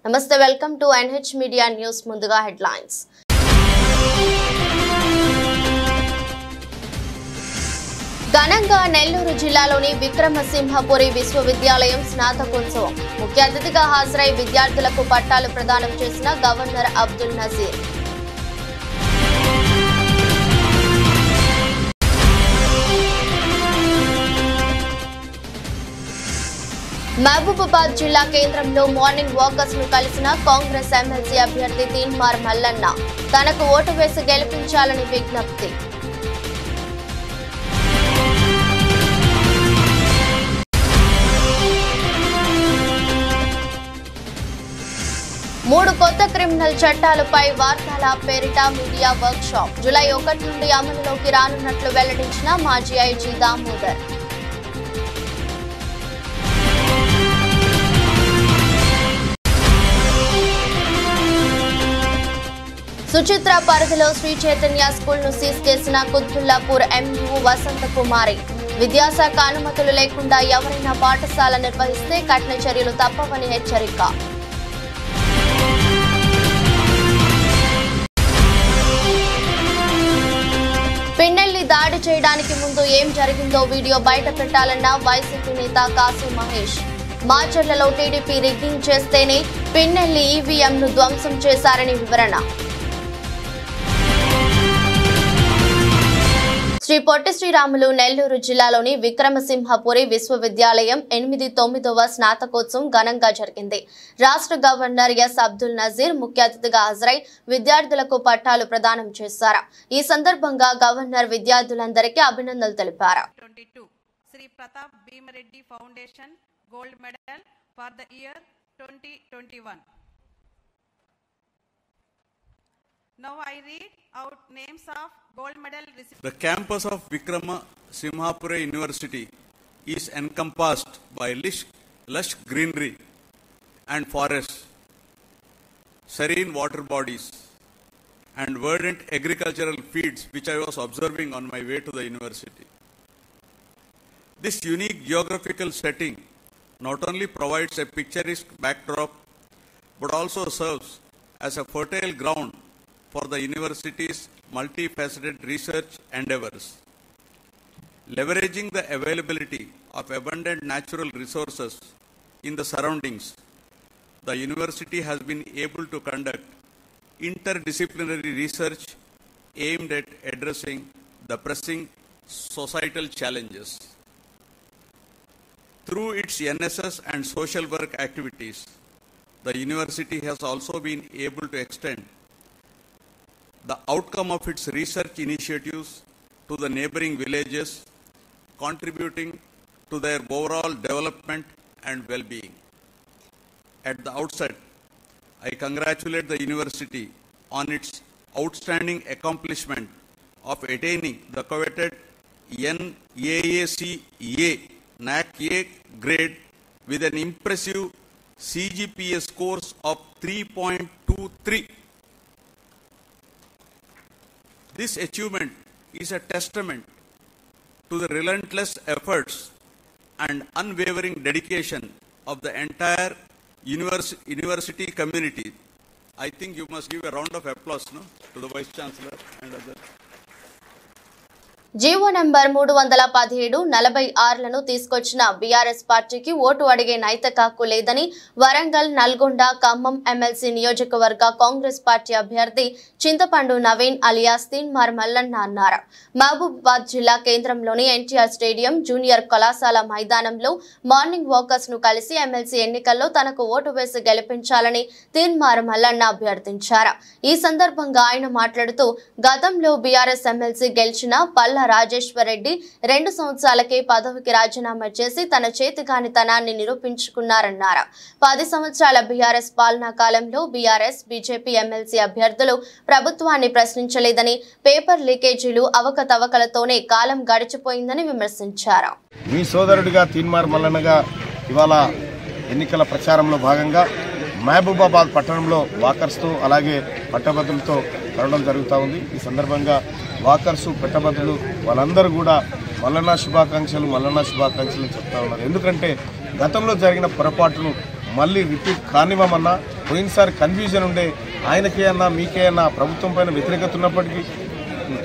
నమస్తే welcome to NH media news ముందుగా headlines ఘనంగా నెల్లూరు జిల్లాలోని విక్రమసింహపురి విశ్వవిద్యాలయం స్నాతకోత్సవం ముఖ్య అతిథిగా హాజరై విద్యార్థులకు పట్టాలు ప్రదానం చేసిన గవర్నర్ అబ్దుల్ నజీర్ మహబూబాబాద్ జిల్లా కేంద్రంలో మార్నింగ్ వాకర్స్ ను కలిసిన కాంగ్రెస్ ఎమ్మెల్సీ అభ్యర్థి తీన్మార్ మల్లన్న తనకు ఓటు వేసి గెలిపించాలని విజ్ఞప్తి మూడు కొత్త క్రిమినల్ చట్టాలపై వార్తాల పేరిట మీడియా వర్క్ షాప్ జూలై 1 నుండి అమలులోకి రానున్నట్లు వెల్లడించిన మాజీ ఐజీ దామోదర్ సుచిత్ర పరిధిలో శ్రీ చైతన్య స్కూల్ ను సీజ్ చేసిన కుత్బుల్లాపూర్ ఎంయూ వసంత కుమారి విద్యాశాఖ అనుమతులు లేకుండా ఎవరైనా పాఠశాల నిర్వహిస్తే కఠిన చర్యలు తప్పవని హెచ్చరిక పిన్నెల్లి దాడి చేయడానికి ముందు ఏం జరిగిందో వీడియో బయట పెట్టాలన్న వైసీపీ నేత కాసు మహేష్ మాచర్లలో టీడీపీ రిగ్గింగ్ చేస్తేనే పిన్నెల్లి ఈవీఎంను ధ్వంసం చేశారని వివరణ శ్రీ పొట్టి శ్రీరాములు నెల్లూరు జిల్లాలోని విక్రమసింహపురి విశ్వవిద్యాలయం 8వ స్నాతకోత్సవం ఘనంగా జరిగింది. రాష్ట్ర గవర్నర్ ఎస్ అబ్దుల్ నజీర్ ముఖ్య అతిథిగా హాజరై విద్యార్థులకు పట్టాలు ప్రదానం చేశారు. ఈ సందర్భంగా గవర్నర్ విద్యార్థులందరికీ అభినందనలు తెలిపారు. Shri Pratap Bheemareddy foundation gold medal for the year 2021. Now I read out names of gold medal recipients. The campus of Vikramasimhapura University is encompassed by lush greenery and forests, serene water bodies, and verdant agricultural fields which I was observing on my way to the university. This unique geographical setting not only provides a picturesque backdrop but also serves as a fertile ground for the university's multifaceted research endeavors. Leveraging the availability of abundant natural resources in the surroundings, the university has been able to conduct interdisciplinary research aimed at addressing the pressing societal challenges. Through its NSS and social work activities, the university has also been able to extend the outcome of its research initiatives to the neighboring villages, contributing to their overall development and well-being. At the outset, I congratulate the university on its outstanding accomplishment of attaining the coveted NAAC-A NAC-A grade with an impressive CGPA scores of 3.23. This achievement is a testament to the relentless efforts and unwavering dedication of the entire university community. I think you must give a round of applause to the Vice Chancellor and others. GO number 317 46లను తీసుకొచ్చిన BRS పార్టీకి vote అడిగే నైతిక హక్కు లేదని Warangal, Nalgonda, Khammam MLC నియోజకవర్గ Congress party అభ్యర్థి చింతపండు Naveen alias Teenmar Mallanna అన్నారు. మహబూబాబాద్ జిల్లా కేంద్రంలోని ఎన్టీఆర్ స్టేడియం జూనియర్ కళాశాల మైదానంలో మార్నింగ్ వాకర్స్ ను కలిసి ఎమ్మెల్సీ ఎన్నికల్లో తనకు ఓటు వేసి గెలిపించాలని తీన్మార్ మల్లన్న అభ్యర్థించారు. ఈ సందర్భంగా ఆయన మాట్లాడుతూ గతంలో బీఆర్ఎస్ ఎమ్మెల్సీ గెలిచిన పల్ల రాజేశ్వర్ రెడ్డి 2 సంవత్సరాలకే పదవికి రాజీనామా చేసి తన చేతిగానితనాన్ని నిరూపించుకున్నారన్నారు. 10 సంవత్సరాల బీఆర్ఎస్ పాలనా కాలంలో బీఆర్ఎస్, బీజేపీ ఎమ్మెల్సీ అభ్యర్థులు ప్రభుత్వాన్ని ప్రశ్నించలేదని, పేపర్ లీకేజీలు, అవకతవకలతోనే కాలం గడిచిపోయిందని విమర్శించారు. మీ సోదరుడిగా తీన్మార్ మల్లన్నగా ఇవాళ ఎన్నికల ప్రచారంలో భాగంగా మహబూబాబాద్ పట్టణంలో వాకర్స్తో అలాగే పట్టభద్రులతో కలవడం జరుగుతూ ఉంది. ఈ సందర్భంగా వాకర్స్, పట్టభద్రులు వాళ్ళందరూ కూడా మల్లన్న శుభాకాంక్షలు చెప్తా ఉన్నారు. ఎందుకంటే గతంలో జరిగిన పొరపాటును మళ్ళీ రిపీట్ కానివ్వమన్నా పోయినసారి కన్ఫ్యూజన్ ఉండే, ఆయనకే అన్నా మీకే అన్నా ప్రభుత్వం పైన వ్యతిరేకత ఉన్నప్పటికీ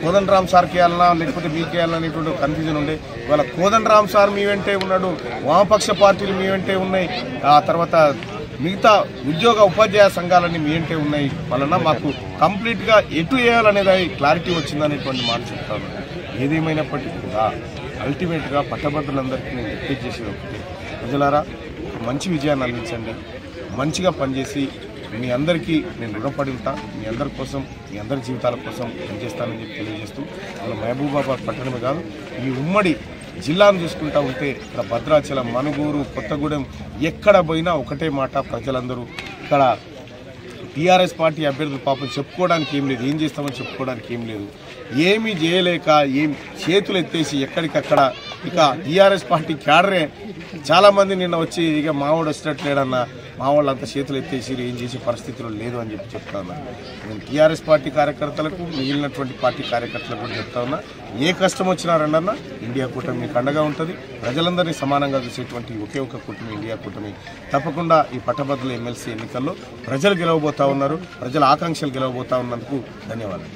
కోదండరామ్ సార్కి వెళ్ళాలా లేకపోతే మీకే వెళ్ళాలా అనేటువంటి కన్ఫ్యూజన్ ఉండే. ఇవాళ కోదండరామ్ సార్ మీ వెంటే ఉన్నాడు, వామపక్ష పార్టీలు మీ వెంటే ఉన్నాయి, ఆ తర్వాత మిగతా ఉద్యోగ ఉపాధ్యాయ సంఘాలన్నీ మీ వెంటే ఉన్నాయి. వలన మాకు కంప్లీట్గా ఎటు వేయాలనేది క్లారిటీ వచ్చిందనేటువంటి మాట చెప్తాను. ఏదేమైనప్పటికీ కూడా అల్టిమేట్గా పట్టభద్రులందరికీ నేను రిక్వెస్ట్ చేసేది ఒకటి, ప్రజలారా మంచి విజయాన్ని అందించండి, మంచిగా పనిచేసి మీ అందరికీ నేను రుణపడి ఉంటా, మీ అందరి కోసం మీ అందరి జీవితాల కోసం పనిచేస్తానని చెప్పి తెలియజేస్తూ, మన మహబూబాబాద్ పట్టణమే కాదు ఈ ఉమ్మడి జిల్లాను చూసుకుంటా ఉంటే ఇక్కడ భద్రాచలం, మనుగూరు, కొత్తగూడెం ఎక్కడ పోయినా ఒకటే మాట, ప్రజలందరూ ఇక్కడ టీఆర్ఎస్ పార్టీ అభ్యర్థులు పాపం చెప్పుకోవడానికి ఏం లేదు, ఏం చేస్తామని చెప్పుకోవడానికి ఏం లేదు, ఏమీ చేయలేక ఏం చేతులు ఎత్తేసి ఎక్కడికక్కడ ఇక టీఆర్ఎస్ పార్టీ క్యాడరే చాలామంది నిన్న వచ్చి ఇక మావాడు వచ్చినట్లేడన్నా మా వాళ్ళు అంత చేతులు ఎత్తేసి ఏం చేసే పరిస్థితులు లేదు అని చెప్పి చెప్తా ఉన్నా. నేను టీఆర్ఎస్ పార్టీ కార్యకర్తలకు మిగిలినటువంటి పార్టీ కార్యకర్తలకు కూడా చెప్తా ఉన్నా, ఏ కష్టం వచ్చినా రండన్నా ఇండియా కూటమి మీకు అండగా ఉంటుంది. ప్రజలందరినీ సమానంగా చూసేటువంటి ఒకే ఒక కూటమి ఇండియా కూటమి. తప్పకుండా ఈ పట్టభద్రుల ఎమ్మెల్సీ ఎన్నికల్లో ప్రజలు గెలవబోతా ఉన్నారు, ప్రజల ఆకాంక్షలు గెలవబోతా ఉన్నందుకు ధన్యవాదాలు.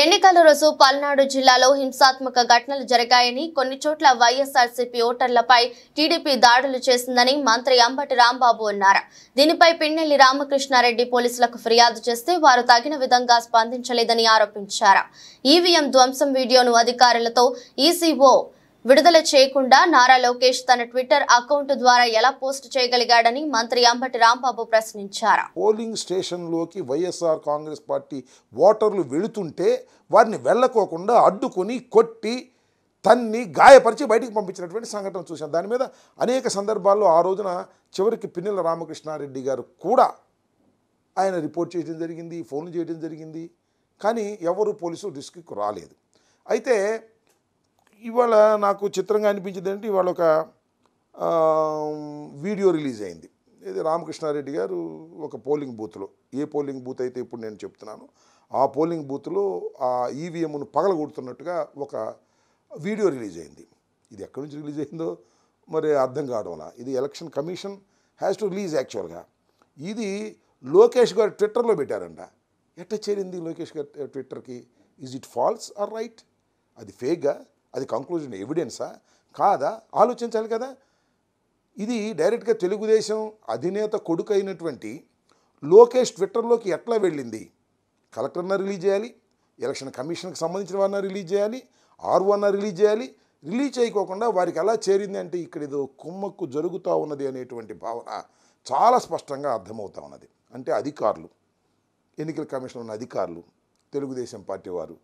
ఎన్నికల రోజు పల్నాడు జిల్లాలో హింసాత్మక ఘటనలు జరిగాయని, కొన్ని చోట్ల వైఎస్ఆర్సీపీ ఓటర్లపై టీడీపీ దాడులు చేసిందని మంత్రి అంబటి రాంబాబు అన్నారు. దీనిపై పిన్నెల్లి రామకృష్ణారెడ్డి పోలీసులకు ఫిర్యాదు చేస్తే వారు తగిన విధంగా స్పందించలేదని ఆరోపించారు. ఈవీఎం ధ్వంసం వీడియోను అధికారులతో ఈసీఓ విడుదల చేయకుండా నారా లోకేష్ తన ట్విట్టర్ అకౌంట్ ద్వారా ఎలా పోస్ట్ చేయగలిగాడని మంత్రి అంబటి రాంబాబు ప్రశ్నించారు. పోలింగ్ స్టేషన్లోకి వైఎస్ఆర్ కాంగ్రెస్ పార్టీ ఓటర్లు వెళుతుంటే వారిని వెళ్ళకోకుండా అడ్డుకొని కొట్టి తన్ని గాయపరిచి బయటికి పంపించినటువంటి సంఘటన చూశాం. దాని మీద అనేక సందర్భాల్లో ఆ రోజున చివరికి పిన్నెల్లి రామకృష్ణారెడ్డి గారు కూడా ఆయన రిపోర్ట్ చేయడం జరిగింది, ఫోన్లు చేయడం జరిగింది, కానీ ఎవరు పోలీసులు రిస్క్కి రాలేదు. అయితే ఇవాళ నాకు చిత్రంగా అనిపించింది ఏంటంటే, ఇవాళ ఒక వీడియో రిలీజ్ అయింది. ఇది రామకృష్ణారెడ్డి గారు ఒక పోలింగ్ బూత్లో, ఏ పోలింగ్ బూత్ అయితే ఇప్పుడు నేను చెప్తున్నాను ఆ పోలింగ్ బూత్లో ఆ ఈవీఎంను పగలగొడుతున్నట్టుగా ఒక వీడియో రిలీజ్ అయింది. ఇది ఎక్కడి నుంచి రిలీజ్ అయిందో మరి అర్థం కావడం. ఇది election commission has to release. యాక్చువల్గా ఇది లోకేష్ గారు ట్విట్టర్లో పెట్టారంట. ఎట్ట చేరింది లోకేష్ గారు ట్విట్టర్కి? Is it false or right? అది ఫేక్గా, అది కంక్లూజన్ ఎవిడెన్సా కాదా ఆలోచించాలి కదా. ఇది డైరెక్ట్గా తెలుగుదేశం అధినేత కొడుకు అయినటువంటి లోకేష్ ట్విట్టర్లోకి ఎట్లా వెళ్ళింది? కలెక్టర్న రిలీజ్ చేయాలి, ఎలక్షన్ కమిషన్కి సంబంధించిన వారిని రిలీజ్ చేయాలి, ఆర్ఓన్న రిలీజ్ చేయాలి. రిలీజ్ చేయకోకుండా వారికి ఎలా చేరింది అంటే ఇక్కడ ఏదో కుమ్మక్కు జరుగుతూ ఉన్నది అనేటువంటి భావన చాలా స్పష్టంగా అర్థమవుతూ ఉన్నది. అంటే అధికారులు, ఎన్నికల కమిషన్ ఉన్న అధికారులు, తెలుగుదేశం పార్టీ వారు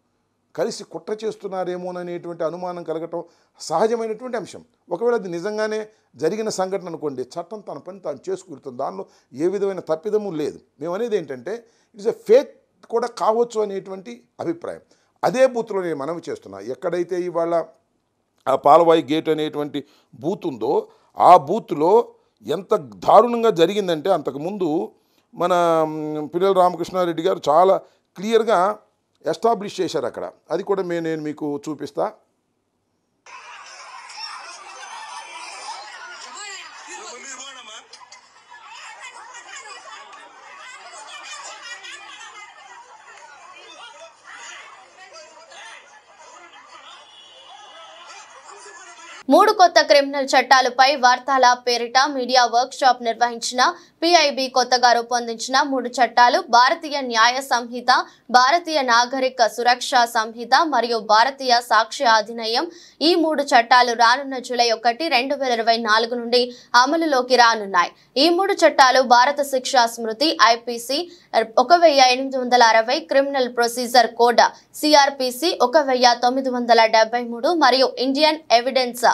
కలిసి కుట్ర చేస్తున్నారేమోననేటువంటి అనుమానం కలగటం సహజమైనటువంటి అంశం. ఒకవేళ అది నిజంగానే జరిగిన సంఘటన అనుకోండి, చట్టం తన పని తాను చేసుకుంటుంది, దానిలో ఏ విధమైన తప్పిదము లేదు. మేము అనేది ఏంటంటే ఇట్స్ ఎ ఫేక్ కూడా కావచ్చు అనేటువంటి అభిప్రాయం. అదే బూత్లో నేను మనవి చేస్తున్నా, ఎక్కడైతే ఇవాళ ఆ పాలవాయి గేట్ అనేటువంటి బూత్ ఉందో ఆ బూత్లో ఎంత దారుణంగా జరిగిందంటే, అంతకుముందు మన పిన్నెల్లి రామకృష్ణారెడ్డి గారు చాలా క్లియర్గా ఎస్టాబ్లిష్ చేశారు అక్కడ. అది కూడా నేను మీకు చూపిస్తా. మూడు కొత్త క్రిమినల్ చట్టాలపై వార్తాల పేరిట మీడియా వర్క్ షాప్ నిర్వహించిన PIB కొత్తగా రూపొందించిన 3 చట్టాలు భారతీయ న్యాయ సంహిత, భారతీయ నాగరిక సురక్ష సంహిత మరియు భారతీయ సాక్ష్య అధినియం. ఈ 3 చట్టాలు రానున్న జూలై 1, 2024 నుండి అమలులోకి రానున్నాయి. ఈ 3 చట్టాలు భారత శిక్షా స్మృతి IPC 1860, criminal procedure code CRPC 1973 మరియు ఇండియన్ ఎవిడెన్స్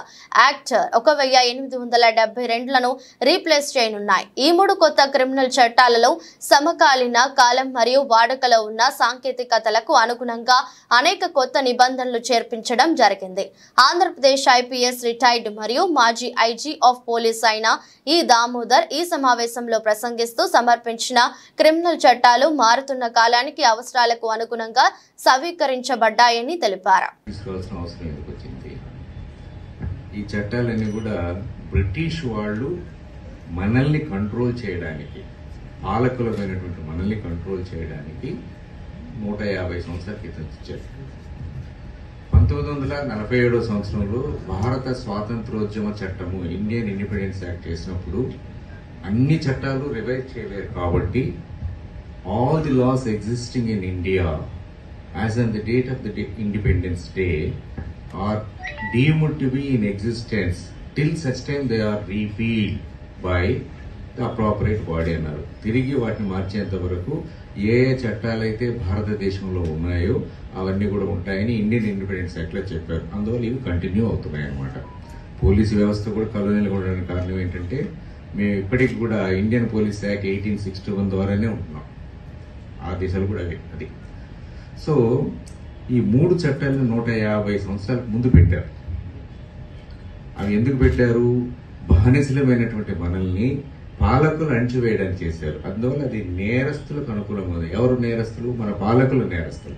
యాక్ట్ 1872లను రీప్లేస్ చేయనున్నాయి. ఈ 3 కొత్త క్రిమినల్ చట్టాలలో సమకాలీన కాలం మరియు వాడుకలో ఉన్న సాంకేతికతలకు అనుగుణంగా అనేక కొత్త నిబంధనలు చేర్పించడం జరిగింది. ఆంధ్రప్రదేశ్ IPS రిటైర్డ్ మరియు మాజీ IG ఆఫ్ పోలీస్ అయిన ఈ దామోదర్ ఈ సమావేశంలో ప్రసంగిస్తూ సమర్పించిన క్రిమినల్ చట్టాలు మారుతున్న కాలానికి అవసరాలకు అనుగుణంగా సవీకరించబడ్డాయని తెలిపారు. ఈ చట్టాలన్నీ కూడా బ్రిటిష్ వాళ్ళు మనల్ని కంట్రోల్ చేయడానికి, పాలకులమైనటువంటి మనల్ని కంట్రోల్ చేయడానికి 150 సంవత్సరాల క్రితం ఇచ్చారు. 1947 సంవత్సరంలో భారత స్వాతంత్రోద్యమ చట్టము ఇండియన్ ఇండిపెండెన్స్ యాక్ట్ చేసినప్పుడు అన్ని చట్టాలు రివైజ్ చేయలేరు కాబట్టి all the laws existing in India as on the date of the Independence Day are deemed to be in existence till such time they are repealed by the appropriate body అన్నారు. తిరిగి వాటిని మార్చేంత వరకు ఏ చట్టాలైతే భారతదేశంలో ఉన్నాయో అవన్నీ కూడా ఉంటాయని ఇండియన్ ఇండిపెండెన్స్ యాక్ట్ లో చెప్పారు. అందువల్ల ఇవి కంటిన్యూ అవుతున్నాయి అన్నమాట. పోలీసు వ్యవస్థ కూడా కలోనియల్గా ఉండడానికి కారణం ఏంటంటే మేము ఇప్పటికి కూడా ఇండియన్ పోలీస్ యాక్ట్ 1861 ద్వారానే ఉంటున్నాం. ఆ దిశలు కూడా అది. సో ఈ 3 చట్టాలను 150 సంవత్సరాలకు ముందు పెట్టారు. అవి ఎందుకు పెట్టారు? బానిసలమైనటువంటి మనల్ని పాలకులు అణిచివేయడానికి చేశారు. అందువల్ల అది నేరస్తులకు అనుకూలంగా ఉంది. ఎవరు నేరస్తులు? మన పాలకులు నేరస్తులు,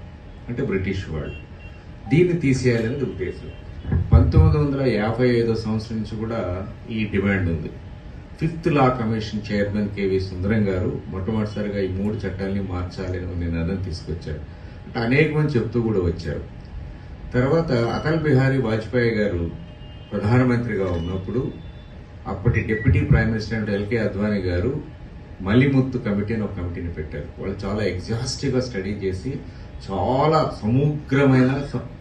అంటే బ్రిటిష్ వాళ్ళు. దీన్ని తీసేయాలనేది ఉద్దేశం. 1955 సంవత్సరం నుంచి కూడా ఈ డిమాండ్ ఉంది. 5th law commission chairman K V Sundaram గారు మొట్టమొదటిసారిగా ఈ 3 చట్టాలని మార్చాలి అని నినాదం తీసుకొచ్చారు. అంటే అనేక మంది చెప్తూ కూడా వచ్చారు. తర్వాత అటల్ బిహారీ వాజ్పేయి గారు ప్రధానమంత్రిగా ఉన్నప్పుడు అప్పటి deputy prime minister LK Advani గారు మలిముత్తు కమిటీ అని ఒక కమిటీని పెట్టారు. వాళ్ళు చాలా ఎగ్జాస్టివ్ గా స్టడీ చేసి చాలా సమగ్రమైన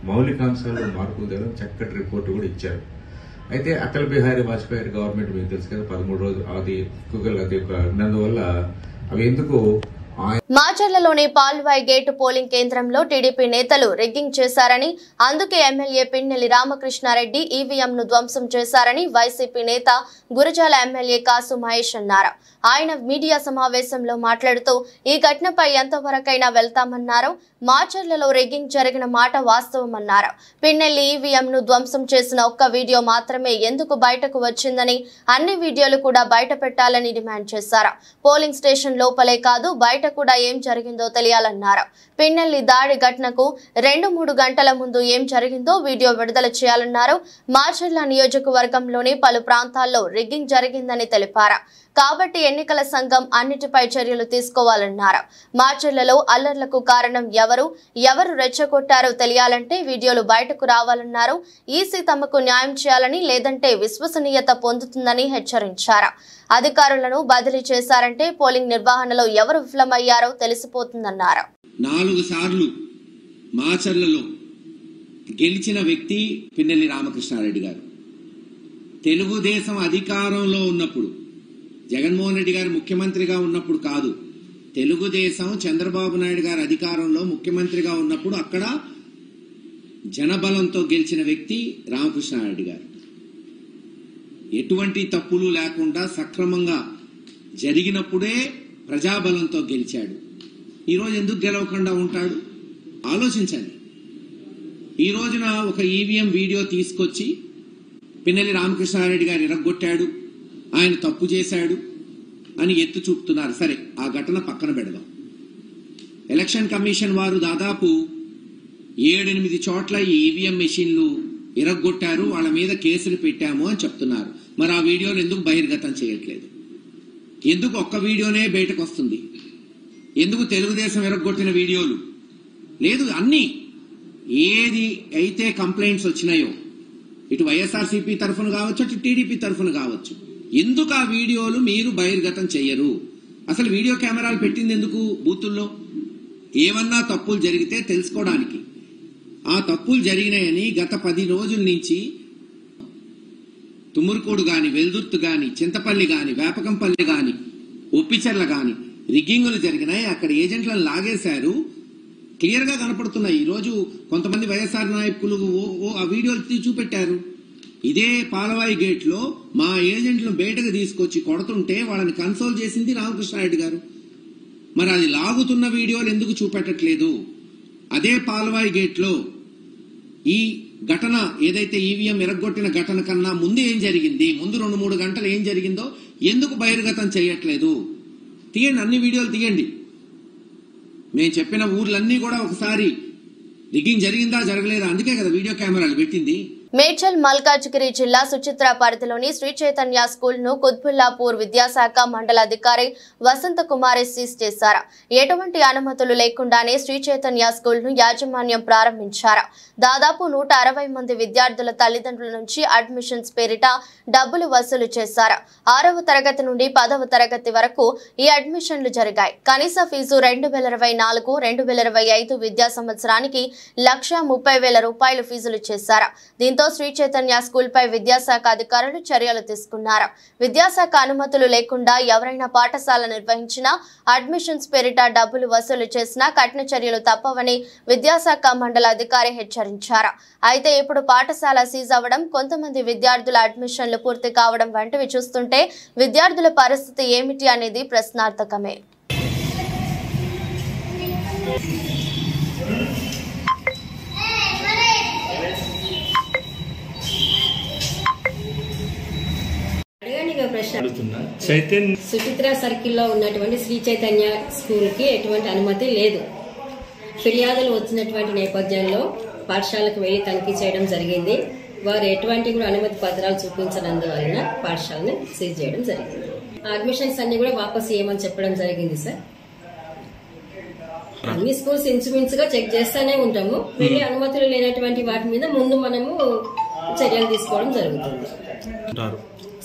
మౌలికాంశాల్లో మార్పులు తేవడం చక్కటి రిపోర్టు కూడా ఇచ్చారు. అయితే అటల్ బిహారీ వాజ్పేయి గవర్నమెంట్ మీకు తెలుసు కదా, 13 రోజులు అది ఉన్నందువల్ల అవి ఎందుకు మాచర్లలోని పాల్వాయి గేటు పోలింగ్ కేంద్రంలో టీడీపీ నేతలు రిగ్గింగ్ చేశారని, అందుకే ఎమ్మెల్యే పిన్నెల్లి రామకృష్ణారెడ్డి ఈవీఎంను ధ్వంసం చేశారని వైసీపీ నేత గురజాల ఎమ్మెల్యే కాసు మహేష్ అన్నారు. ఆయన మీడియా సమావేశంలో మాట్లాడుతూ ఈ ఘటనపై ఎంతవరకైనా వెళ్తామన్నారు. మాచర్లలో రిగ్గింగ్ జరిగిన మాట వాస్తవమన్నారు. పిన్నెల్లి ఈవీఎంను ధ్వంసం చేసిన ఒక్క వీడియో మాత్రమే ఎందుకు బయటకు వచ్చిందని, అన్ని వీడియోలు కూడా బయట పెట్టాలని డిమాండ్ చేశారు. పోలింగ్ స్టేషన్ లోపలే కాదు బయట కూడా ఏం జరిగిందో తెలియాలన్నారు. పిన్నెల్లి దాడి ఘటనకు 2-3 గంటల ముందు ఏం జరిగిందో వీడియో విడుదల చేయాలన్నారు. మాచర్ల నియోజకవర్గంలోని పలు ప్రాంతాల్లో రిగ్గింగ్ జరిగిందని తెలిపారు. కాబట్టి ఎన్నికల సంఘం అన్నిటిపై చర్యలు తీసుకోవాలన్నారు. మాచర్లలో అల్లర్లకు కారణం ఎవరు రెచ్చగొట్టారో తెలియాలంటే వీడియోలు బయటకు రావాలన్నారు. ఈసీ తమకు న్యాయం చేయాలని, లేదంటే విశ్వసనీయత పొందుతుందని హెచ్చరించారు. అధికారులను బదిలీ చేశారంటే పోలింగ్ నిర్వహణలో ఎవరు విఫలమయ్యారో తెలిసిపోతుందన్నారు. 4 సార్లు మాచర్లలో గెలిచిన వ్యక్తి పిన్నెల్లి రామకృష్ణారెడ్డి గారు. తెలుగుదేశం అధికారంలో ఉన్నప్పుడు, జగన్మోహన్ రెడ్డి గారు ముఖ్యమంత్రిగా ఉన్నప్పుడు కాదు, తెలుగుదేశం చంద్రబాబు నాయుడు గారు అధికారంలో ముఖ్యమంత్రిగా ఉన్నప్పుడు అక్కడ జనబలంతో గెలిచిన వ్యక్తి రామకృష్ణారెడ్డి గారు. ఎటువంటి తప్పులు లేకుండా సక్రమంగా జరిగినప్పుడే ప్రజాబలంతో గెలిచాడు. ఈరోజు ఎందుకు గెలవకుండా ఉంటాడు? ఆలోచించండి. ఈ రోజున ఒక ఈవీఎం వీడియో తీసుకొచ్చి పిన్నెల్లి రామకృష్ణారెడ్డి గారు ఇరగ్గొట్టాడు, ఆయన తప్పు చేశాడు అని ఎత్తు చూపుతున్నారు. సరే, ఆ ఘటన పక్కన పెడదాం. ఎలక్షన్ కమిషన్ వారు దాదాపు 7-8 చోట్ల ఈ ఈవీఎం మెషిన్లు ఇరగ్గొట్టారు, వాళ్ళ మీద కేసులు పెట్టాము అని చెప్తున్నారు. మరి ఆ వీడియోలు ఎందుకు బహిర్గతం చేయట్లేదు? ఎందుకు ఒక్క వీడియోనే బయటకు వస్తుంది? ఎందుకు తెలుగుదేశం ఇరగ్గొట్టిన వీడియోలు లేదు? అన్ని ఏది అయితే కంప్లైంట్స్ వచ్చినాయో, ఇటు వైఎస్ఆర్సీపీ తరఫున కావచ్చు, అటు టీడీపీ తరఫున కావచ్చు, ఎందుకు ఆ వీడియోలు మీరు బహిర్గతం చెయ్యరు? అసలు వీడియో కెమెరాలు పెట్టింది ఎందుకు? బూతుల్లో ఏమన్నా తప్పులు జరిగితే తెలుసుకోవడానికి. ఆ తప్పులు జరిగినాయని గత 10 రోజుల నుంచి తుమ్మూరుకోడు గాని, వెల్దుర్తి గాని, చింతపల్లి గాని, వేపకంపల్లి గాని, ఒప్పిచర్ల గాని రిగ్గింగులు జరిగినాయి. అక్కడ ఏజెంట్లను లాగేశారు, క్లియర్ గా కనపడుతున్నాయి. ఈ రోజు కొంతమంది వైఎస్ఆర్ నాయకులు ఆ వీడియోలు చూపెట్టారు. ఇదే పాలవాయి గేట్ లో మా ఏజెంట్లను బయటకు తీసుకొచ్చి కొడుతుంటే వాళ్ళని కన్సోల్ చేసింది రామకృష్ణారెడ్డి గారు. మరి అది లాగుతున్న వీడియోలు ఎందుకు చూపెట్టట్లేదు? అదే పాలవాయి గేట్ లో ఈ ఘటన ఏదైతే ఈవీఎం ఇరగ్గొట్టిన ఘటన కన్నా ముందు ఏం జరిగింది, ముందు 2-3 గంటలు ఏం జరిగిందో ఎందుకు బహిర్గతం చేయట్లేదు? తీయండి, అన్ని వీడియోలు తీయండి. మేము చెప్పిన ఊర్లన్నీ కూడా ఒకసారి రిగ్గింగ్ జరిగిందా జరగలేదా, అందుకే కదా వీడియో కెమెరాలు పెట్టింది. మేడ్చల్ మల్కాజ్గిరి జిల్లా సుచిత్ర పరిధిలోని శ్రీ చైతన్య స్కూల్ ను కుత్బుల్లాపూర్ విద్యాశాఖ మండలాధికారి వసంత కుమారి సీజ్ చేశారు. ఎటువంటి అనుమతులు లేకుండానే శ్రీ చైతన్య స్కూల్ ను యాజమాన్యం ప్రారంభించారు. దాదాపు 160 మంది విద్యార్థుల తల్లిదండ్రుల నుంచి అడ్మిషన్స్ పేరిట డబ్బులు వసూలు చేశారు. 6వ తరగతి నుండి 10వ తరగతి వరకు ఈ అడ్మిషన్లు జరిగాయి. కనీస ఫీజు 2024-2025 విద్యా సంవత్సరానికి 1,30,000 రూపాయలు ఫీజులు చేశారు. దీంతో శ్రీ చైతన్య స్కూల్ పై విద్యాశాఖ అధికారులు చర్యలు తీసుకున్నారు. విద్యాశాఖ అనుమతులు లేకుండా ఎవరైనా పాఠశాల నిర్వహించినా అడ్మిషన్స్ పేరిట డబ్బులు వసూలు చేసినా కఠిన చర్యలు తప్పవని విద్యాశాఖ మండల అధికారి హెచ్చరించారు. అయితే ఇప్పుడు పాఠశాల సీజ్ అవ్వడం, కొంతమంది విద్యార్థుల అడ్మిషన్లు పూర్తి కావడం వంటివి చూస్తుంటే విద్యార్థుల పరిస్థితి ఏమిటి అనేది ప్రశ్నార్థకమే. సుచిత్ర సర్కిల్లో ఉన్నటువంటి శ్రీ చైతన్య స్కూల్ కి ఎటువంటి అనుమతి లేదు. ఫిర్యాదులు వచ్చినటువంటి నేపథ్యంలో పాఠశాలకు వెళ్లి తనిఖీ చేయడం జరిగింది. వారు ఎటువంటి కూడా అనుమతి పత్రాలు చూపించనందువలన పాఠశాలను సీజ్ చేయడం జరిగింది. అడ్మిషన్స్ అన్ని కూడా వాపసు చేయమని చెప్పడం జరిగింది సార్. అన్ని స్కూల్స్ ఇంచుమించుగా చెక్ చేస్తూనే ఉంటాము. వేరే అనుమతులు లేనటువంటి వాటి మీద ముందు మనము చర్యలు తీసుకోవడం జరుగుతుంది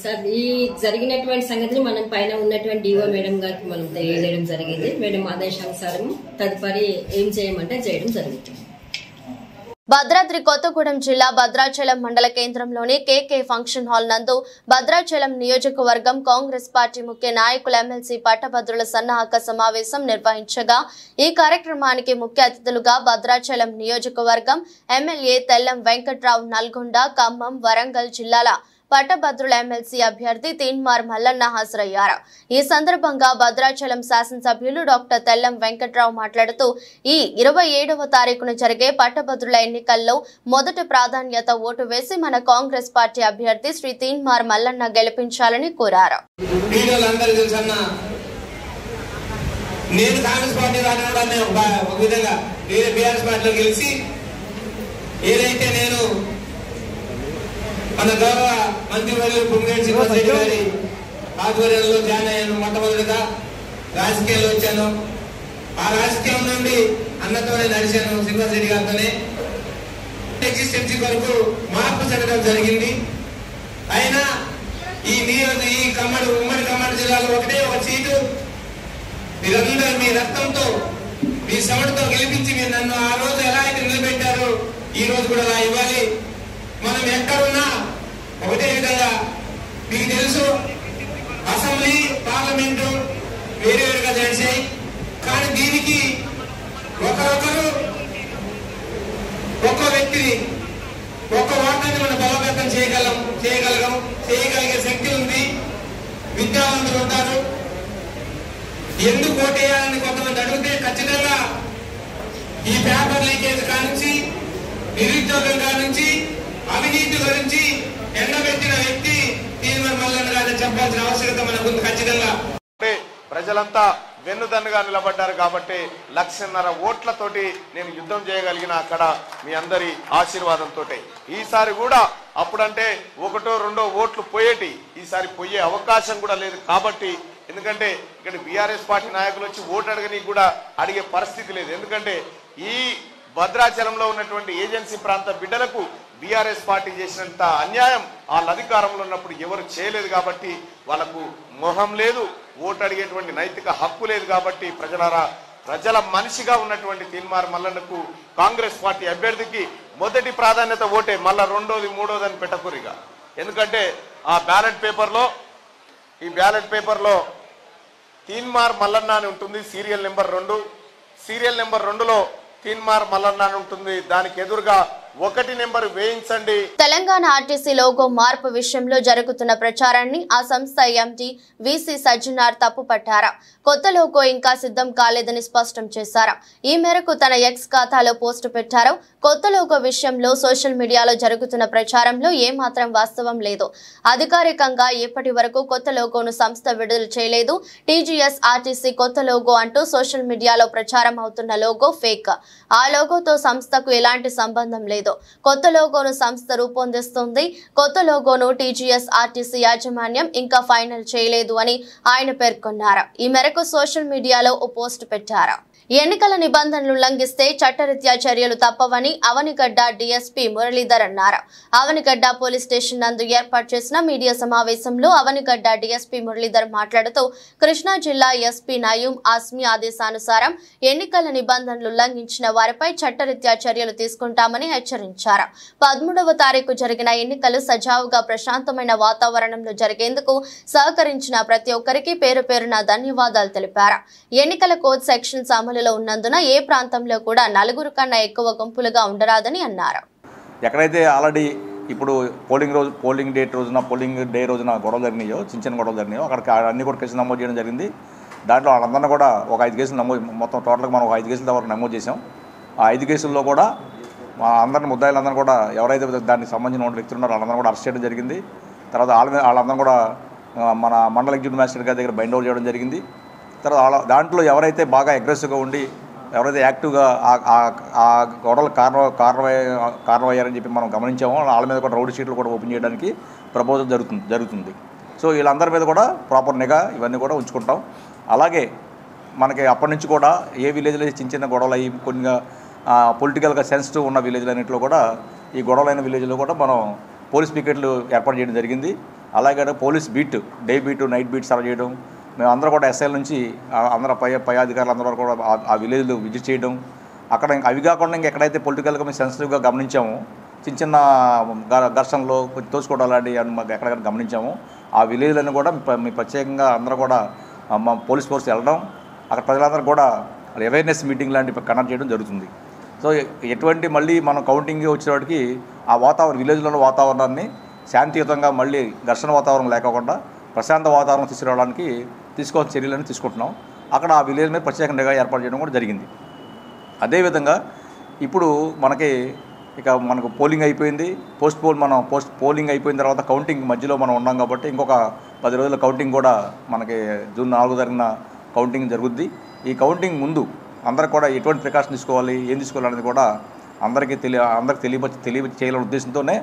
సార్. ఈ జరిగినటువంటి సంగతిని మనం పైన ఉన్నటువంటి డిఓ మేడం గారికి మనం తెలియజేయడం జరిగింది. మేడం ఆదేశానుసారం తదుపరి ఏం చేయమంటే చేయడం జరుగుతుంది. భద్రాద్రి కొత్తగూడెం జిల్లా భద్రాచలం మండల కేంద్రంలోని కేకే ఫంక్షన్ హాల్ నందు భద్రాచలం నియోజకవర్గం కాంగ్రెస్ పార్టీ ముఖ్య నాయకుల ఎమ్మెల్సీ పట్టభద్రుల సన్నాహక సమావేశం నిర్వహించగా ఈ కార్యక్రమానికి ముఖ్య అతిథులుగా భద్రాచలం నియోజకవర్గం ఎమ్మెల్యే తెల్లం వెంకట్రావు, నల్గొండ, ఖమ్మం, వరంగల్ జిల్లాల పట్టభద్రుల ఎమ్మెల్సీ అభ్యర్థి తీన్మార్ మల్లన్న హాజరయ్యారు. ఈ సందర్భంగా భద్రాచలం శాసనసభ్యులు డాక్టర్ తెల్లం వెంకట్రావు మాట్లాడుతూ ఈ 27వ తారీఖున జరిగే పట్టభద్రుల ఎన్నికల్లో మొదటి ప్రాధాన్యత ఓటు వేసి మన కాంగ్రెస్ పార్టీ అభ్యర్థి శ్రీ తీన్మార్ మల్లన్న గెలిపించాలని కోరారు. మన గౌరవ మంత్రివర్యులు పొంగిరెడ్డి శ్రీనివాసరెడ్డి గారి ఆధ్వర్యంలో జాయిన్ అయ్యాను. మొట్టమొదటిగా రాజకీయాల్లో వచ్చాను. ఆ రాజకీయం నుండి అన్నతోనే నడిచాను. శ్రీనివాసరెడ్డి గారితోనే ఎగ్జిస్టెన్సీ వరకు మార్పు జరగడం జరిగింది. అయినా ఈ ఉమ్మడి ఖమ్మం జిల్లాలో ఒకటే ఒక సీటు మీరందరూ మీ రక్తంతో మీ శ్రమతో గెలిపించి మీరు నన్ను ఆ రోజు ఎలా అయితే నిలబెట్టారో ఈ రోజు కూడా అలా ఇవ్వాలి. మనం ఎక్కడున్నా ఒకటే విధంగా మీకు తెలుసు, అసెంబ్లీ పార్లమెంటు వేరువేరుగా చేశాయి. కానీ దీనికి ఒకరొకరు ఒక్కో వ్యక్తిని ఒక్క ఓటాన్ని మనం బలోపేతం చేయగలిగే శక్తి ఉంది. విద్యావంతులు ఉంటారు. ఎందుకు ఓటేయాలని కొంతమంది అడిగితే ఖచ్చితంగా ఈ పేపర్ లీకేజ్ కానుంచి, నిరుద్యోగం కానుంచి, అవినీతి గురించి ఎండబెట్టిన వ్యక్తి తీన్మార్ మల్లన్న గారిని చెప్పాల్సిన అవసరత మనకు ఉంది. ఖచ్చితంగా ప్రజలంతా వెన్నుదన్నుగా నిలబడ్డారు కాబట్టి 1,50,000 ఓట్లతోటి నేను యుద్ధం చేయగలిగిన అక్కడ మీ అందరి ఆశీర్వాదంతో. ఈసారి కూడా అప్పుడంటే 1-2 ఓట్లు పోయేటి, ఈసారి పోయే అవకాశం కూడా లేదు. కాబట్టి ఎందుకంటే ఇక్కడ బీఆర్ఎస్ పార్టీ నాయకులు వచ్చి ఓటు అడగని కూడా అడిగే పరిస్థితి లేదు. ఎందుకంటే ఈ భద్రాచలంలో ఉన్నటువంటి ఏజెన్సీ ప్రాంత బిడ్డలకు బీఆర్ఎస్ పార్టీ చేసినంత అన్యాయం వాళ్ళ అధికారంలో ఉన్నప్పుడు ఎవరు చేయలేదు. కాబట్టి వాళ్ళకు మొహం లేదు, ఓటు అడిగేటువంటి నైతిక హక్కు లేదు. కాబట్టి ప్రజల మనిషిగా ఉన్నటువంటి తీన్మార్ మల్లన్నకు కాంగ్రెస్ పార్టీ అభ్యర్థికి మొదటి ప్రాధాన్యత ఓటే. మళ్ళా రెండోది మూడోది అని పెట్టకూరిగా. ఎందుకంటే ఈ బ్యాలెట్ పేపర్లో తీన్మార్ మల్లన్న అని ఉంటుంది. Serial number 2. సీరియల్ నెంబర్ 2లో తీన్మార్ మల్లన్న అని ఉంటుంది. దానికి ఎదురుగా 1 నెంబర్ వేయించండి. తెలంగాణ ఆర్టీసీ లోగో మార్పు విషయంలో జరుగుతున్న ప్రచారాన్ని ఆ సంస్థ ఎండీ వీసీ సజ్జనార్ తప్పుపట్టారు. కొత్త లోగో ఇంకా సిద్ధం కాలేదని స్పష్టం చేశారు. ఈ మేరకు తన ఎక్స్ ఖాతాలో పోస్టు పెట్టారు. కొత్త లోగో విషయంలో సోషల్ మీడియాలో జరుగుతున్న ప్రచారంలో ఏమాత్రం వాస్తవం లేదు. అధికారికంగా ఇప్పటి వరకు కొత్త లోగోను సంస్థ విడుదల చేయలేదు. టీజీఎస్ ఆర్టీసీ కొత్త లోగో అంటూ సోషల్ మీడియాలో ప్రచారం అవుతున్న లోగో ఫేక్. ఆ లోగోతో సంస్థకు ఎలాంటి సంబంధం లేదు. లేదు. కొత్త లోగోను సంస్థ రూపొందిస్తుంది. కొత్త లోగోను టీజీఎస్ ఆర్టీసీ యాజమాన్యం ఇంకా ఫైనల్ చేయలేదు అని ఆయన పేర్కొన్నారు. ఈ మేరకు సోషల్ మీడియాలో ఓ పోస్ట్ పెట్టారు. ఎన్నికల నిబంధనలు ఉల్లంఘిస్తే చట్టరీత్యా చర్యలు తప్పవని అవనిగడ్డ డీఎస్పీ మురళీధర్ అన్నారు. అవనిగడ్డ పోలీస్ స్టేషన్ నందు ఏర్పాటు చేసిన మీడియా సమావేశంలో అవనిగడ్డ డీఎస్పీ మురళీధర్ మాట్లాడుతూ కృష్ణా జిల్లా ఎస్పీ నయూం ఆస్మి ఆదేశానుసారం ఎన్నికల నిబంధనలు ఉల్లంఘించిన వారిపై చట్టరీత్యా చర్యలు తీసుకుంటామని హెచ్చరించారు. 13వ తారీఖు జరిగిన ఎన్నికలు సజావుగా ప్రశాంతమైన వాతావరణంలో జరిగేందుకు సహకరించిన ప్రతి ఒక్కరికి పేరు పేరున ధన్యవాదాలు తెలిపారు. ఎన్నికల కోడ్ సెక్షన్స్ అమలులో ఉన్నందున ఏ ప్రాంతంలో కూడా 4 కన్నా ఎక్కువ గుంపులుగా ఉండరాదని అన్నారు. ఎక్కడైతే ఆల్రెడీ ఇప్పుడు పోలింగ్ డే రోజున గొడవలు జరిగినాయో, చిన్న గొడవలు జరిగినాయో అక్కడికి అన్ని కూడా కేసులు నమోదు చేయడం జరిగింది. దాంట్లో వాళ్ళందరినీ కూడా ఒక 5 కేసులు మొత్తం టోటల్గా మనం ఒక 5 కేసుల వరకు నమోదు చేసాం. ఆ 5 కేసుల్లో కూడా అందరిని ముద్దాయిలందరూ కూడా ఎవరైతే దానికి సంబంధించిన వ్యక్తులు ఉన్నారో వాళ్ళందరూ కూడా అరెస్ట్ చేయడం జరిగింది. తర్వాత వాళ్ళందరూ కూడా మన మండల ఎగ్జిక్యూటివ్ మ్యాజిస్ట్రేట్ గారి దగ్గర బైండ్ అవుట్ చేయడం జరిగింది. తర్వాత దాంట్లో ఎవరైతే బాగా అగ్రెసివ్గా ఉండి ఎవరైతే యాక్టివ్గా ఆ గొడవలకు కారణమయ్యారని చెప్పి మనం గమనించామో వాళ్ళ మీద కూడా రౌడీ షీట్లు కూడా ఓపెన్ చేయడానికి ప్రపోజల్ జరుగుతుంది. సో వీళ్ళందరి మీద కూడా ప్రాపర్ నిఘా ఇవన్నీ కూడా ఉంచుకుంటాం. అలాగే మనకి అప్పటి నుంచి కూడా ఏ విలేజ్లో చిన్న గొడవలు అయ్యి కొన్ని పొలిటికల్గా సెన్సిటివ్ ఉన్న విలేజ్లు అన్నింటిలో కూడా ఈ గొడవలైన విలేజ్లో కూడా మనం పోలీస్ పికెట్లు ఏర్పాటు చేయడం జరిగింది. అలాగే police beat, day beat, night beat serve చేయడం, మేము అందరూ కూడా ఎస్ఐల నుంచి అందరూ పై అధికారులు అందరూ కూడా ఆ విలేజ్లో విజిట్ చేయడం. అక్కడ అవి కాకుండా ఎక్కడైతే పొలిటికల్గా మేము సెన్సిటివ్గా గమనించామో చిన్న ఘర్షణలో కొంచెం తోసుకోవడం లాంటివి ఎక్కడెక్కడ గమనించామో ఆ విలేజ్లను కూడా మీ ప్రత్యేకంగా అందరూ కూడా మా పోలీస్ ఫోర్స్ వెళ్ళడం, అక్కడ ప్రజలందరూ కూడా అవేర్నెస్ మీటింగ్ లాంటివి కండక్ట్ చేయడం జరుగుతుంది. సో ఎటువంటి మళ్ళీ మనం కౌంటింగ్ వచ్చేవాడికి ఆ విలేజ్లో వాతావరణాన్ని శాంతియుతంగా మళ్ళీ ఘర్షణ వాతావరణం లేకుండా ప్రశాంత వాతావరణం తీసుకురావడానికి తీసుకోవాల్సిన చర్యలను తీసుకుంటున్నాం. అక్కడ ఆ విలేజ్ మీద ప్రత్యేక నిఘా ఏర్పాటు చేయడం కూడా జరిగింది. అదేవిధంగా ఇప్పుడు మనకు పోలింగ్ అయిపోయింది. పోలింగ్ అయిపోయిన తర్వాత కౌంటింగ్ మధ్యలో మనం ఉన్నాం కాబట్టి ఇంకొక 10 రోజుల కౌంటింగ్ కూడా మనకి జూన్ 4 జరిగిన కౌంటింగ్ జరుగుద్ది. ఈ కౌంటింగ్ ముందు అందరికి కూడా ఎటువంటి ప్రికాషన్ తీసుకోవాలి, ఏం తీసుకోవాలనేది కూడా అందరికీ తెలియచేయాలనే ఉద్దేశంతోనే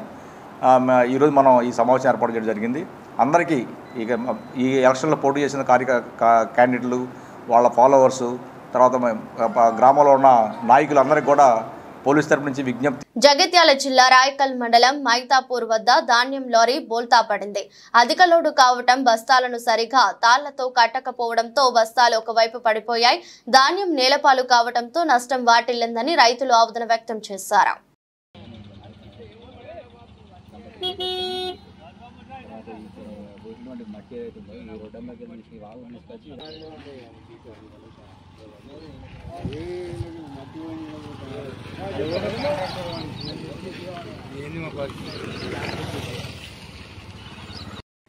ఈరోజు మనం ఈ సమావేశం ఏర్పాటు చేయడం జరిగింది. అందరికీ ఈ ఎలక్షన్లో పోటీ చేసిన క్యాండిడేట్లు, వాళ్ళ ఫాలోవర్సు, తర్వాత గ్రామంలో ఉన్న నాయకులందరికీ కూడా పోలీస్ తరపు నుంచి విజ్ఞప్తి. జగిత్యాల జిల్లా రాయకల్ మండలం మైతాపూర్ వద్ద ధాన్యం లారీ బోల్తా పడింది. అధిక లోడు కావటం, బస్తాలను సరిగా తాళ్లతో కట్టకపోవడంతో బస్తాలు ఒకవైపు పడిపోయాయి. ధాన్యం నేలపాలు కావడంతో నష్టం వాటిల్లిందని రైతులు ఆవేదన వ్యక్తం చేశారు.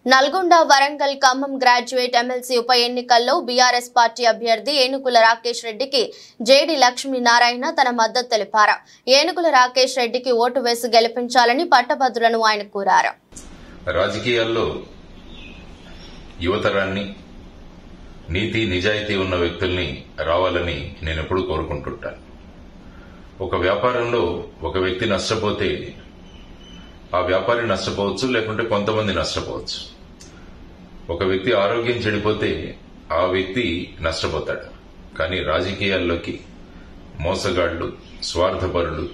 నల్గొండ, వరంగల్, ఖమ్మం గ్రాడ్యుయేట్ ఎమ్మెల్సీ ఉప ఎన్నికల్లో బీఆర్ఎస్ పార్టీ అభ్యర్థి ఏనుగుల రాకేష్ రెడ్డికి జేడి లక్ష్మీనారాయణ తన మద్దతు తెలిపారు. ఏనుగుల రాకేష్ రెడ్డికి ఓటు వేసి గెలిపించాలని పట్టభద్రులను ఆయన కోరారు. రాజకీయాల్లో యువతరాన్ని, నీతి నిజాయితీ ఉన్న వ్యక్తుల్ని రావాలని నేను ఎప్పుడూ కోరుకుంటుంటాను. ఒక వ్యాపారంలో ఒక వ్యక్తి నష్టపోతే ఆ వ్యాపారి నష్టపోవచ్చు, లేకుంటే కొంతమంది నష్టపోవచ్చు. ఒక వ్యక్తి ఆరోగ్యం చెడిపోతే ఆ వ్యక్తి నష్టపోతాడు. కానీ రాజకీయాల్లోకి మోసగాళ్లు, స్వార్థపరులు,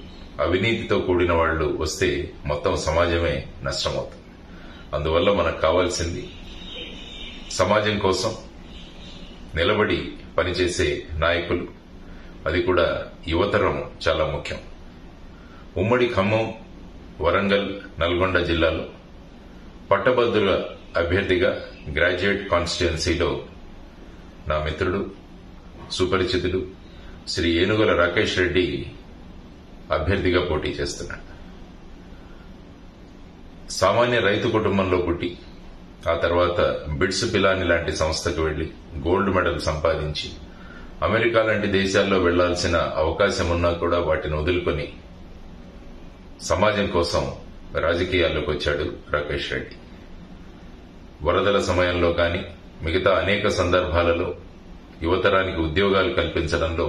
అవినీతితో కూడిన వాళ్లు వస్తే మొత్తం సమాజమే నష్టమవుతుంది. అందువల్ల మనకు కావాల్సింది సమాజం కోసం నిలబడి పనిచేసే నాయకులు, అది కూడా యువతరం చాలా ముఖ్యం. ఉమ్మడి ఖమ్మం, వరంగల్, నల్గొండ జిల్లాలో పట్టభద్రుల అభ్యర్థిగా గ్రాడ్యుయేట్ కాన్స్టిట్యుయెన్సీలో నా మిత్రుడు, సుపరిచితుడు శ్రీ ఏనుగుల రాకేష్ రెడ్డి అభ్యర్థిగా పోటీ చేస్తున్నాడు. సామాన్య రైతు కుటుంబంలో పుట్టి ఆ తర్వాత బిట్స్ పిలాని లాంటి సంస్థకు వెళ్లి గోల్డ్ మెడల్ సంపాదించి అమెరికా లాంటి దేశాల్లో వెళ్లాల్సిన అవకాశం ఉన్నా కూడా వాటిని వదులుకొని సమాజం కోసం రాజకీయాల్లోకి వచ్చాడు రాకేష్ రెడ్డి. వరదల సమయంలో కానీ మిగతా అనేక సందర్భాలలో యువతరానికి ఉద్యోగాలు కల్పించడంలో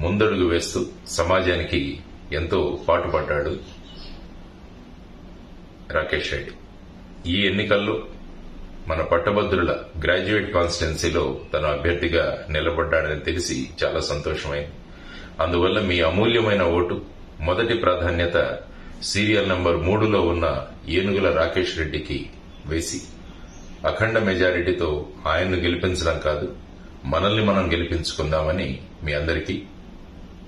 ముందడుగు వేస్తూ సమాజానికి ఎంతో పాటుపడ్డాడు రాకేష్ రెడ్డి. ఈ ఎన్నికల్లో మన పట్టభద్రుల గ్రాడ్యుయేట్ కాన్స్టిట్యున్సీలో తను అభ్యర్థిగా నిలబడ్డాడని తెలిసి చాలా సంతోషమైంది. అందువల్ల మీ అమూల్యమైన ఓటు మొదటి ప్రాధాన్యత సీరియల్ నంబర్ 3లో ఉన్న ఏనుగుల రాకేష్ రెడ్డికి వేసి అఖండ మెజారిటీతో ఆయన్ను గెలిపించడం కాదు, మనల్ని మనం గెలిపించుకుందామని మీ అందరికీ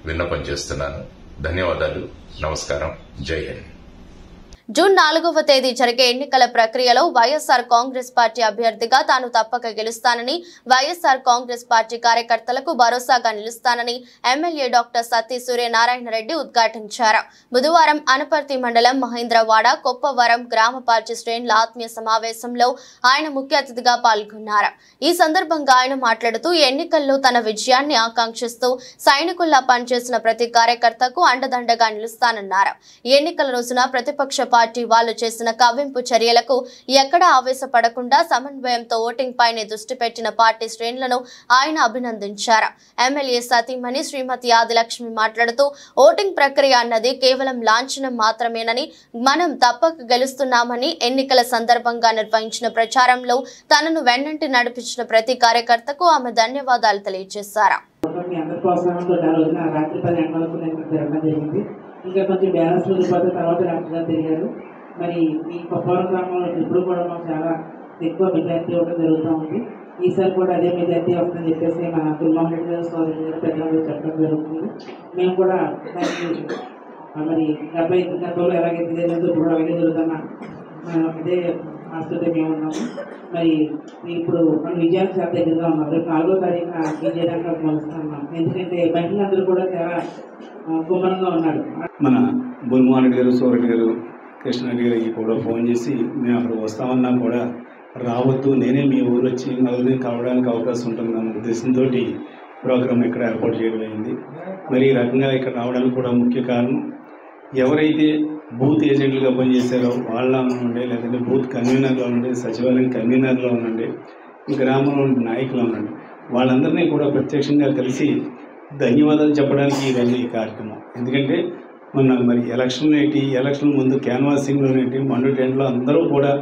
విన్నపం చేస్తున్నాను. ధన్యవాదాలు. నమస్కారం. జై హింద్. జూన్ 4వ తేదీ జరిగే ఎన్నికల ప్రక్రియలో వైఎస్ఆర్ కాంగ్రెస్ పార్టీ అభ్యర్థిగా తాను తప్పక గెలుస్తానని, వైఎస్ఆర్ కాంగ్రెస్ పార్టీ కార్యకర్తలకు భరోసాగా నిలుస్తానని ఎమ్మెల్యే డాక్టర్ సత్తి సూర్యనారాయణ రెడ్డి ఉద్ఘాటించారు. బుధవారం అనపర్తి మండలం మహేంద్రవాడ కొప్పవరం గ్రామ పార్టీ శ్రేణుల ఆత్మీయ సమావేశంలో ఆయన ముఖ్య అతిథిగా పాల్గొన్నారు. ఈ సందర్భంగా ఆయన మాట్లాడుతూ ఎన్నికల్లో తన విజయాన్ని ఆకాంక్షిస్తూ సైనికుల్లా పనిచేసిన ప్రతి కార్యకర్తకు అండదండగా నిలుస్తానన్నారు. ఎన్నికల రోజున ప్రతిపక్ష పార్టీ వాళ్ళు చేసిన కవ్వింపు చర్యలకు ఎక్కడా ఆవేశపడకుండా సమన్వయంతో ఓటింగ్ పైనే దృష్టి పెట్టిన పార్టీ శ్రేణులను ఆయన అభినందించారు. ఎమ్మెల్యే సతీమణి శ్రీమతి ఆదిలక్ష్మి మాట్లాడుతూ ఓటింగ్ ప్రక్రియ అన్నది కేవలం లాంఛనం మాత్రమేనని, మనం తప్పక గెలుస్తున్నామని, ఎన్నికల సందర్భంగా నిర్వహించిన ప్రచారంలో తనను వెన్నంటి నడిపించిన ప్రతి కార్యకర్తకు ఆమె ధన్యవాదాలు తెలియజేశారు. ఇంకా కొంచెం బ్యాలెన్స్ వెళ్ళిపోతే తర్వాత డాక్టర్గా తిరిగారు. మరి ఈ కొప్పవరం గ్రామంలో ఇప్పుడు కూడా మాకు చాలా ఎక్కువ మెజార్టీ ఇవ్వడం జరుగుతూ ఉంది. ఈసారి కూడా అదే మెజార్టీ వస్తుందని చెప్పేసి మన కుల్మోహన్ రెడ్డి గారు సోదరుడు గారు పెద్దలు చెప్పడం జరుగుతుంది. మేము కూడా దానికి మరి గతంలో ఎలాగైతే జరిగిందో ఇప్పుడు అలాగే జరుగుతున్నా అదే ఆస్తుతే మేము ఉన్నాము. మరి ఇప్పుడు మన విజయానికి చాలా దగ్గరగా ఉన్నాం. రేపు 4వ తారీఖున విజయనగరం కలుస్తున్నాం. ఎందుకంటే మహిళలందరూ కూడా చాలా గుమ్మరంగా ఉన్నారు. మన బుల్మోహన్ రెడ్డి గారు, సోరెడ్డి గారు, కృష్ణారెడ్డి గారికి కూడా ఫోన్ చేసి మేము అక్కడ వస్తామన్నా కూడా రావద్దు, నేనే మీ ఊరు వచ్చి నలుగురిని కలవడానికి అవకాశం ఉంటుందన్న ఉద్దేశంతో ప్రోగ్రాం ఇక్కడ ఏర్పాటు చేయడం అయింది. మరి ఈ రకంగా ఇక్కడ రావడానికి కూడా ముఖ్య కారణం ఎవరైతే బూత్ ఏజెంట్లుగా పనిచేశారో వాళ్ళ ఉండే, లేదంటే బూత్ కన్వీనర్లో ఉండే, సచివాలయం కన్వీనర్లో ఉండండి, గ్రామంలో ఉండే నాయకులు ఉండండి, వాళ్ళందరినీ కూడా ప్రత్యక్షంగా కలిసి ధన్యవాదాలు చెప్పడానికి ఈరోజు ఈ కార్యక్రమం. ఎందుకంటే మొన్న మరి ఎలక్షన్ ముందు క్యాన్వాసింగ్లోనేటి మండు టెంట్లో అందరూ కూడా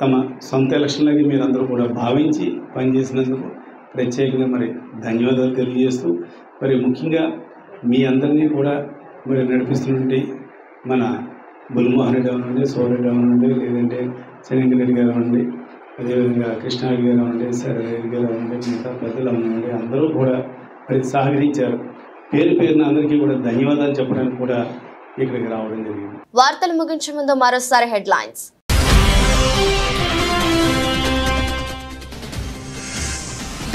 తమ సొంత ఎలక్షన్లకి మీరందరూ కూడా భావించి పనిచేసినందుకు ప్రత్యేకంగా మరి ధన్యవాదాలు తెలియజేస్తూ, మరి ముఖ్యంగా మీ అందరినీ కూడా మరి నడిపిస్తున్నటువంటి మన బుల్మోహన్ రెడ్డి అవనండి, సోరెడ్డి అవనండి, లేదంటే శనింకర్ రెడ్డి గారు అవ్వండి, అదేవిధంగా కృష్ణారెడ్డి గారు అవ్వండి, శరరెడ్డి గారు అవ్వండి, మిగతా పెద్దలు అవ్వండి, అందరూ కూడా మరి సహకరించారు. పేరు పేరున అందరికీ కూడా ధన్యవాదాలు చెప్పడానికి కూడా ఇక్కడికి రావడం జరిగింది. వార్తలు ముగించే ముందు మరోసారి హెడ్లైన్స్.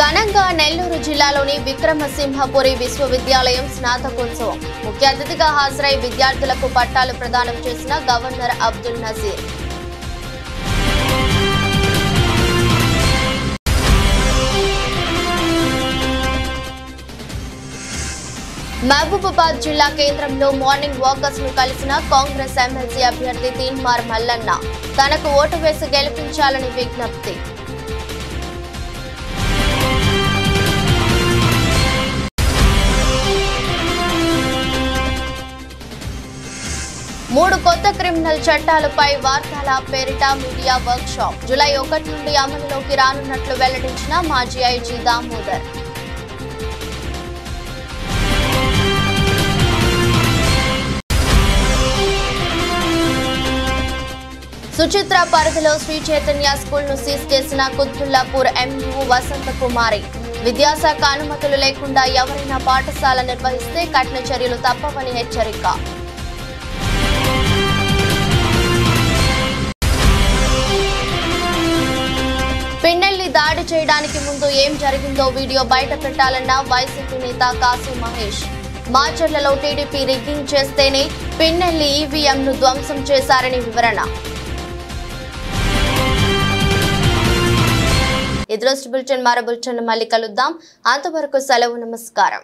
ఘనంగా నెల్లూరు జిల్లాలోని విక్రమసింహపురి విశ్వవిద్యాలయం స్నాతకోత్సవం. ముఖ్య అతిథిగా హాజరై విద్యార్థులకు పట్టాలు ప్రదానం చేసిన గవర్నర్ అబ్దుల్ నజీర్. మహబూబాబాద్ జిల్లా కేంద్రంలో మార్నింగ్ వాకర్స్ ను కలిసిన కాంగ్రెస్ ఎమ్మెల్సీ అభ్యర్థి తీన్మార్ మల్లన్న. తనకు ఓటు వేసి గెలిపించాలని విజ్ఞప్తి. మూడు కొత్త క్రిమినల్ చట్టాలపై వార్తాల పేరిట మీడియా వర్క్ షాప్ జూలై 1 నుండి అమలులోకి రానున్నట్లు వెల్లడించిన మాజీ ఐజీ దామోదర్. సుచిత్ర పరిధిలో శ్రీ చైతన్య స్కూల్ ను సీజ్ చేసిన కుత్బుల్లాపూర్ ఎంఈఓ వసంత కుమారి. విద్యాశాఖ అనుమతులు లేకుండా ఎవరైనా పాఠశాల నిర్వహిస్తే కఠిన చర్యలు తప్పవని హెచ్చరిక. పిన్నెల్లి దాడి చేయడానికి ముందు ఏం జరిగిందో వీడియో బయట పెట్టాలన్న వైసీపీ నేత కాశీ మహేష్. మాచర్లలో టీడీపీ రిగ్గింగ్ చేస్తేనే పిన్నెల్లి ఈవీఎంను ధ్వంసం చేశారని వివరణ. ఈ దృష్టి బులెటిన్ మరో బులెటిన్ మళ్ళీ కలుద్దాం. అంతవరకు సెలవు. నమస్కారం.